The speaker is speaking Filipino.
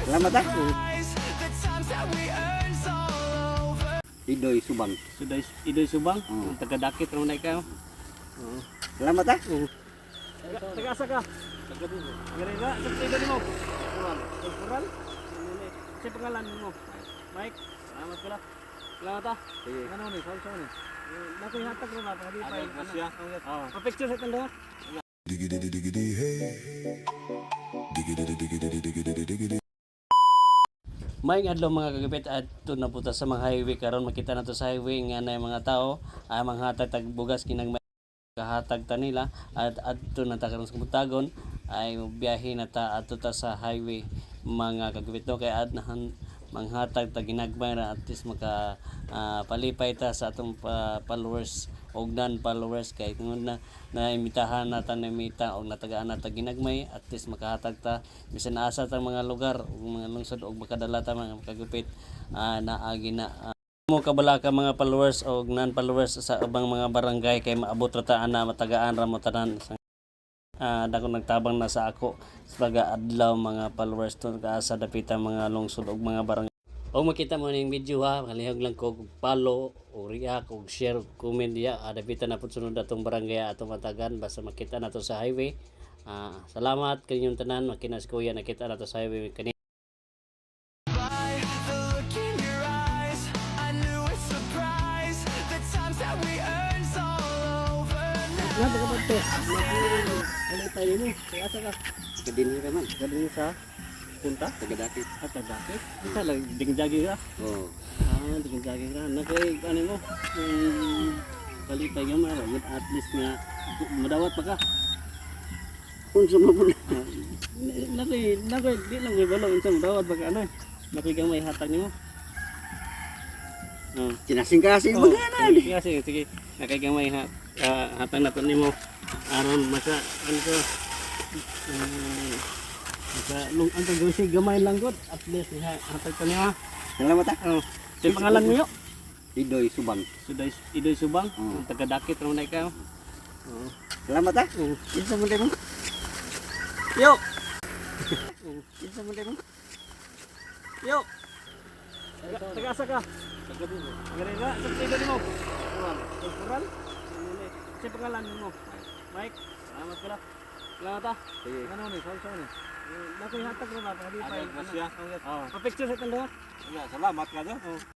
Salamat ha. Idoy Subang. Idoy Subang, Oo. taga-dakit naman na ikaw. Salamat ha. Taga-asa ka? Taga-asa? Sa tiga mo? Kultural? Kasi pangalan mo? Mike? Salamat ka lang. Salamat ha. Sige. Ano ni? Saan ni? Nakoy hatag mo ba? Pagkadipay. Pa-picture sa tanda. May adlaw mga kagabit at na puta sa mga highway karon makita nato sa highway nga na mga tao ay mga hatag bugas kinang kahatag ta nila at adto na ta karon sa Butagon ay biyahe na ta adto ta sa highway mga kagabit no kay adnahan manghatag ta ginagmay ra at least maka palipay ta sa atong followers og non followers kay tungod na naimitahan na ta namita og natagaan na ta ginagmay at least makahatag ta bisan asa ta mga lugar ug mga lungsod og makadala ta mga kagupit naagi na mo kabala ka mga followers o non followers sa ubang mga barangay kay maabot ra ta ana matagaan ra mo tanan dako nagtabang na sa ako sa taga-adlaw mga followers to kaasa dapitan mga lungsod og mga barangay. O makita mo ning video ha, kalihog lang ko follow o react o share comment diya dapitan na pud sunod atong barangay atong matagan basta makita nato sa highway. Salamat kaninyong tanan makinas kuya nakita nato sa highway kanina. Nga baka ba ito? Ano tayo mo? Kaya asa ka? Kadinhi ra man. Galing sa punta? Taga-dakit. At dati? Isa lang, dingjagi ka? Oo. Dingjagi ka. Nakay, ano mo? Palipay ka mara. At least nga, madawat pa ka. Unsa mo pud? Nakay, di lang may balo. Unsa madawat pa ka ano? Nakay ka may hatag nimo. Sinasing-kasing Oh, mga na. sige. Nakay ka may hatag na to nimo. Aron masa, ano ko? Ang pag-usig gamay lang gud at least hatag ko niya. Salamat ha. Sa pangalan niyo? Idoy Subang. Idoy Subang, Oo. taga-dakit naman na ikaw. Salamat ha. Kinsa mo mo? Yo! Kinsa mo mo? Yo! Taga-asa ka? Taga-asa? Sa tiga mo? Kultural? Sa pangalan mo? Mike? Salamat ka lang. Salamat ha. Sige. Ano ni? Saan ni? Nakoy hatag mo ba? Pagkadipay. Pa-picture sa tanda. Salamat ka daw.